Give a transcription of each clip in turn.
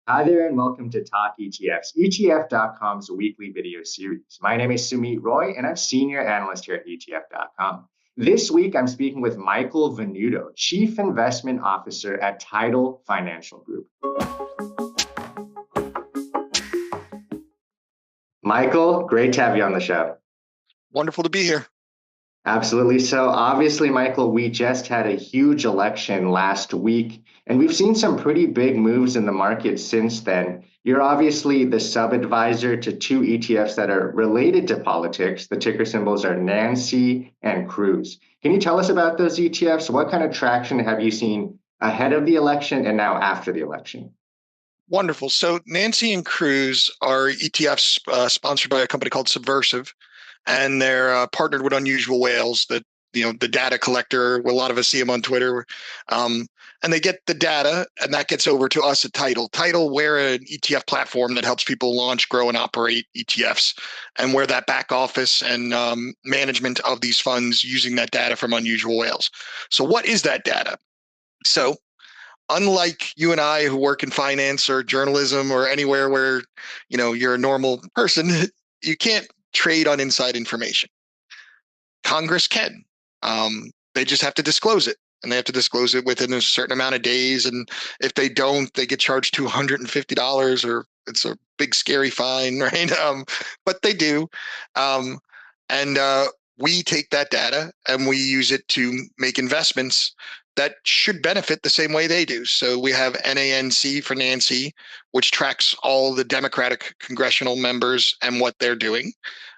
Hi there, and welcome to Talk ETFs, ETF.com's weekly video series. My name is Sumit Roy, and I'm Senior Analyst here at ETF.com. This week, I'm speaking with Michael Venuto, Chief Investment Officer at Tidal Financial Group. Michael, great to have you on the show. Wonderful to be here. Absolutely. So, obviously, Michael, we just had a huge election last week, and we've seen some pretty big moves in the market since then. You're obviously the sub advisor to two ETFs that are related to politics. The ticker symbols are NANC and KRUZ. Can you tell us about those ETFs? What kind of traction have you seen ahead of the election and now after the election? Wonderful. So NANC and KRUZ are ETFs sponsored by a company called Subversive, and they're partnered with Unusual Whales, the data collector. A lot of us see them on Twitter, and they get the data, and that gets over to us at Tidal. Tidal, we're an ETF platform that helps people launch, grow, and operate ETFs, and we're that back office and management of these funds using that data from Unusual Whales. So, what is that data? So, unlike you and I who work in finance or journalism or anywhere where you're a normal person, you can't trade on inside information. Congress can. They just have to disclose it, and they have to disclose it within a certain amount of days. And if they don't, they get charged $250, or it's a big scary fine, right? But they do, and we take that data and we use it to make investments that should benefit the same way they do. So we have NANC for Nancy, which tracks all the Democratic congressional members and what they're doing.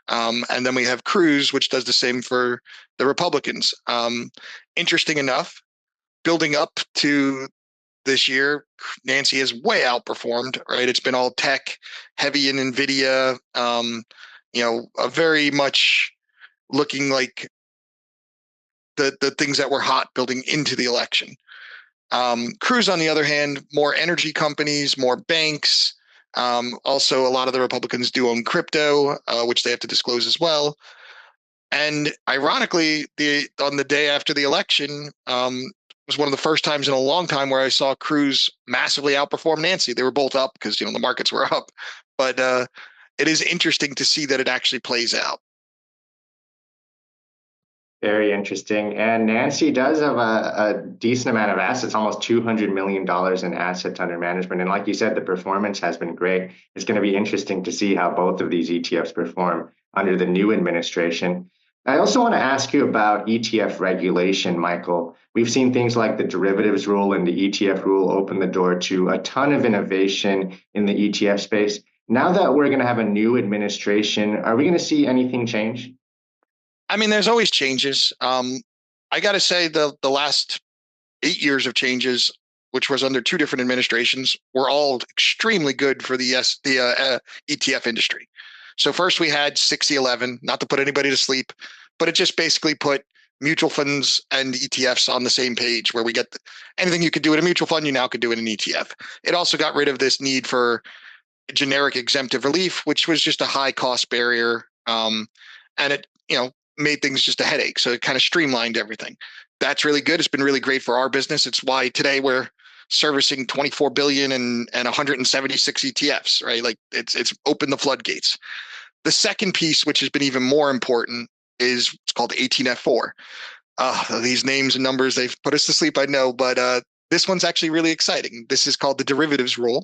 And then we have KRUZ, which does the same for the Republicans. Interesting enough, building up to this year, Nancy has way outperformed, right? It's been all tech, heavy in NVIDIA, a very much looking like the things that were hot building into the election. KRUZ, on the other hand, more energy companies, more banks. Also, a lot of the Republicans do own crypto, which they have to disclose as well. And ironically, on the day after the election, was one of the first times in a long time where I saw KRUZ massively outperform Nancy. They were both up because the markets were up, but it is interesting to see that it actually plays out. Very interesting. And Nancy does have a decent amount of assets, almost $200 million in assets under management. And like you said, the performance has been great. It's going to be interesting to see how both of these ETFs perform under the new administration. I also want to ask you about ETF regulation, Michael. We've seen things like the derivatives rule and the ETF rule open the door to a ton of innovation in the ETF space. Now that we're going to have a new administration, are we going to see anything change? I mean, there's always changes. I got to say the last 8 years of changes, which was under two different administrations, were all extremely good for the ETF industry. So first we had 60-11, not to put anybody to sleep, but it just basically put mutual funds and ETFs on the same page, where we get anything you could do in a mutual fund, you now could do in an ETF. It also got rid of this need for generic exemptive relief, which was just a high cost barrier. And it, made things just a headache. So it kind of streamlined everything. That's really good. It's been really great for our business. It's why today we're servicing 24 billion and 176 ETFs, right? Like it's opened the floodgates. The second piece, which has been even more important, is it's called 18F4. These names and numbers, they've put us to sleep, I know, but this one's actually really exciting. This is called the derivatives rule.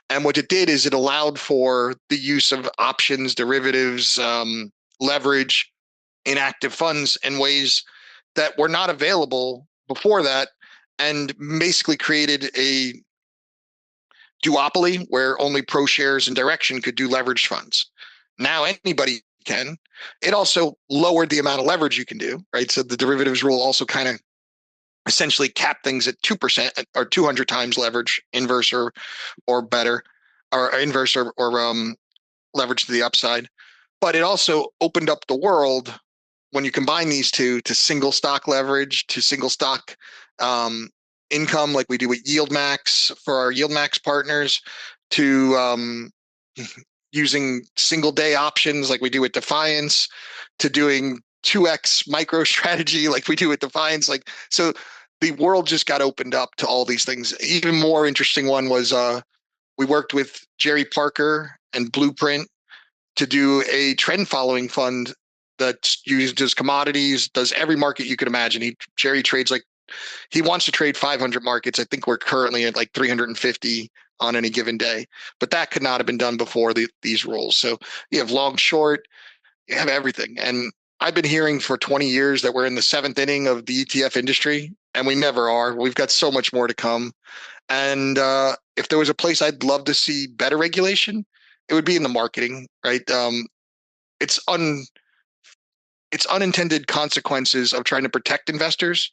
And what it did is it allowed for the use of options, derivatives, leverage, inactive funds in ways that were not available before that, and basically created a duopoly where only ProShares and Direction could do leveraged funds. Now anybody can. It also lowered the amount of leverage you can do, right? So the derivatives rule also kind of essentially capped things at 2% or 200 times leverage, inverse or better, or inverse or leverage to the upside. But it also opened up the world when you combine these two to single stock leverage, to single stock income, like we do with Yield Max for our Yield Max partners, to using single day options like we do with Defiance, to doing 2x micro strategy like we do with Defiance. Like, so the world just got opened up to all these things. Even more interesting one was we worked with Jerry Parker and Blueprint to do a trend following fund that uses commodities, does every market you could imagine. Jerry trades he wants to trade 500 markets. I think we're currently at 350 on any given day, but that could not have been done before these rules. So you have long, short, you have everything. And I've been hearing for 20 years that we're in the seventh inning of the ETF industry, and we never are. We've got so much more to come. And if there was a place I'd love to see better regulation, it would be in the marketing, right? It's unintended consequences of trying to protect investors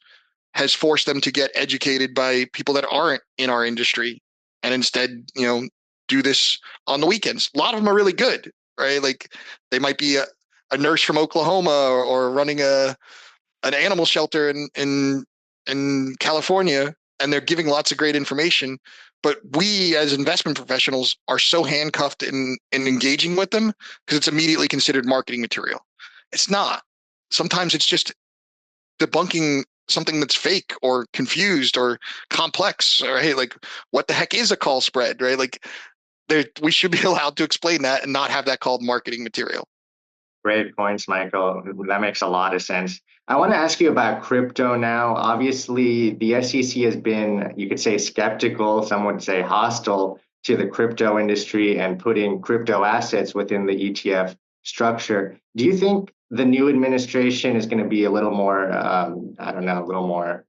has forced them to get educated by people that aren't in our industry, and instead, do this on the weekends. A lot of them are really good, right? Like they might be a nurse from Oklahoma or running an animal shelter in California, and they're giving lots of great information. But we as investment professionals are so handcuffed in engaging with them because it's immediately considered marketing material. It's not. Sometimes it's just debunking something that's fake or confused or complex, or hey, what the heck is a call spread, right? We should be allowed to explain that and not have that called marketing material. Great points, Michael. That makes a lot of sense. I want to ask you about crypto now. Obviously, the SEC has been, you could say, skeptical, some would say hostile to the crypto industry and putting crypto assets within the ETF structure. Do you think the new administration is going to be a little more, a little more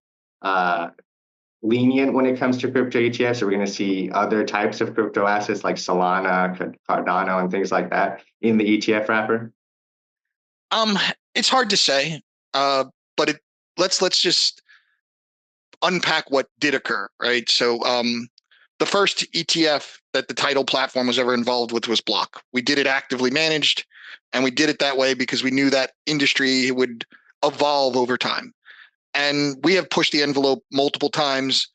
lenient when it comes to crypto ETFs? Are we going to see other types of crypto assets like Solana, Cardano, and things like that in the ETF wrapper? It's hard to say, but let's just unpack what did occur, right? So, the first ETF that the Tidal platform was ever involved with was Block. We did it actively managed, and we did it that way because we knew that industry would evolve over time. And we have pushed the envelope multiple times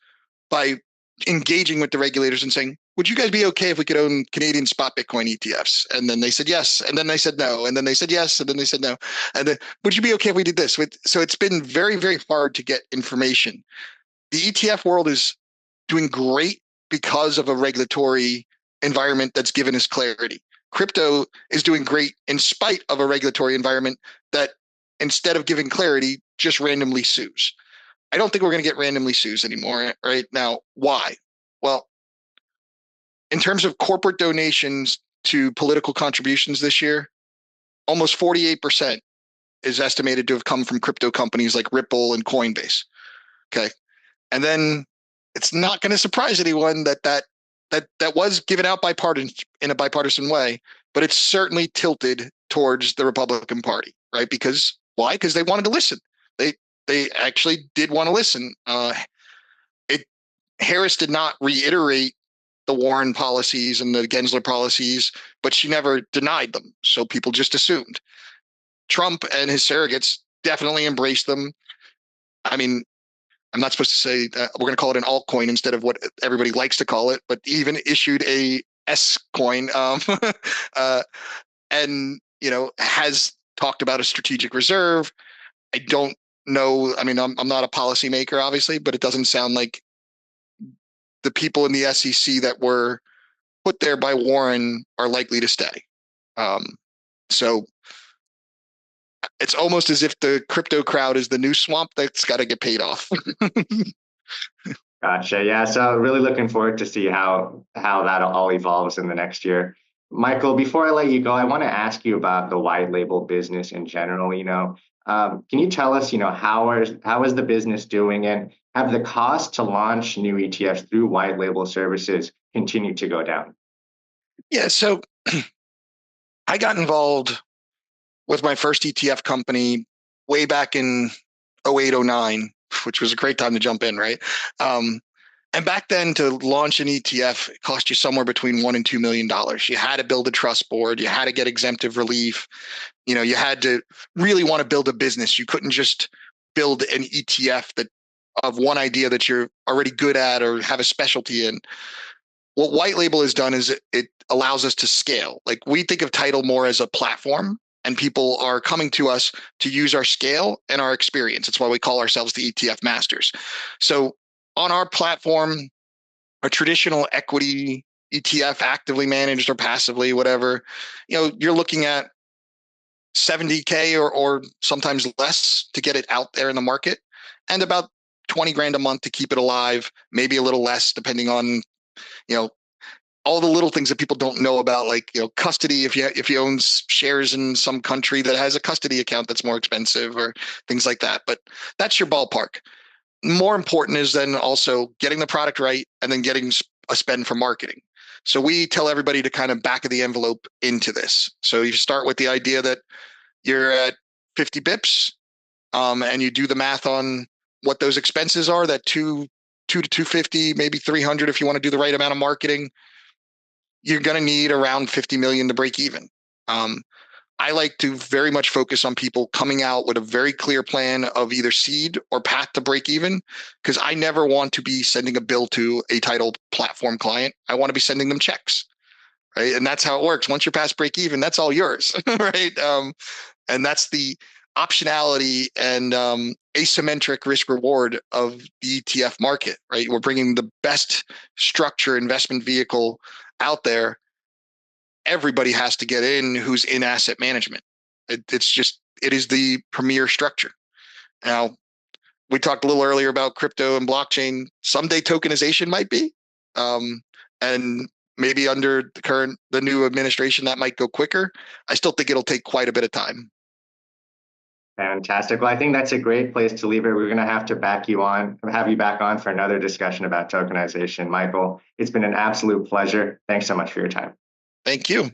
by engaging with the regulators and saying, would you guys be okay if we could own Canadian spot Bitcoin ETFs? And then they said yes. And then they said no. And then they said yes. And then they said no. And then, would you be okay if we did this? So it's been very, very hard to get information. The ETF world is doing great because of a regulatory environment that's given us clarity. Crypto is doing great in spite of a regulatory environment that, instead of giving clarity, just randomly sues. I don't think we're going to get randomly sues anymore, right? Now, why? Well, in terms of corporate donations to political contributions this year, almost 48% is estimated to have come from crypto companies like Ripple and Coinbase. Okay. And then it's not going to surprise anyone that was given out in a bipartisan way, but it's certainly tilted towards the Republican Party, right? Because why? Because they wanted to listen. They actually did want to listen. Harris did not reiterate the Warren policies and the Gensler policies, but she never denied them. So people just assumed. Trump and his surrogates definitely embraced them. I mean, I'm not supposed to say that we're going to call it an altcoin instead of what everybody likes to call it, but even issued a S coin, and has talked about a strategic reserve. I don't know. I mean, I'm not a policymaker, obviously, but it doesn't sound like the people in the SEC that were put there by Warren are likely to stay. So it's almost as if the crypto crowd is the new swamp that's got to get paid off. Gotcha. Yeah. So really looking forward to see how that all evolves in the next year. Michael, before I let you go, I want to ask you about the white label business in general. Can you tell us, how is the business doing, and have the cost to launch new ETFs through white label services continued to go down? Yeah. So I got involved with my first ETF company way back in 08, 09, which was a great time to jump in, right? And back then, to launch an ETF, it cost you somewhere between $1 and $2 million. You had to build a trust board. You had to get exemptive relief. You had to really want to build a business. You couldn't just build an ETF of one idea that you're already good at or have a specialty in. What white label has done is it allows us to scale. Like, we think of Tidal more as a platform, and people are coming to us to use our scale and our experience. That's why we call ourselves the ETF masters. So on our platform, a traditional equity ETF actively managed or passively, whatever, you're looking at 70K or sometimes less to get it out there in the market, and about 20 grand a month to keep it alive, maybe a little less depending on, you know, all the little things that people don't know about, like, custody. If you own shares in some country that has a custody account that's more expensive, or things like that. But that's your ballpark. More important is then also getting the product right and then getting a spend for marketing. So we tell everybody to kind of back of the envelope into this. So you start with the idea that you're at 50 bips, and you do the math on what those expenses are, that two to 250, maybe 300 if you want to do the right amount of marketing. You're going to need around 50 million to break even. I like to very much focus on people coming out with a very clear plan of either seed or path to break even, because I never want to be sending a bill to a Tidal platform client. I want to be sending them checks, right? And that's how it works. Once you're past break even, that's all yours, right? And that's the optionality and asymmetric risk reward of the ETF market, right? We're bringing the best structure investment vehicle out there. Everybody has to get in who's in asset management. It is the premier structure. Now, we talked a little earlier about crypto and blockchain. Someday tokenization might be, and maybe under the new administration that might go quicker. I still think it'll take quite a bit of time. Fantastic. Well, I think that's a great place to leave it. We're going to have you back on for another discussion about tokenization. Michael, it's been an absolute pleasure. Thanks so much for your time. Thank you.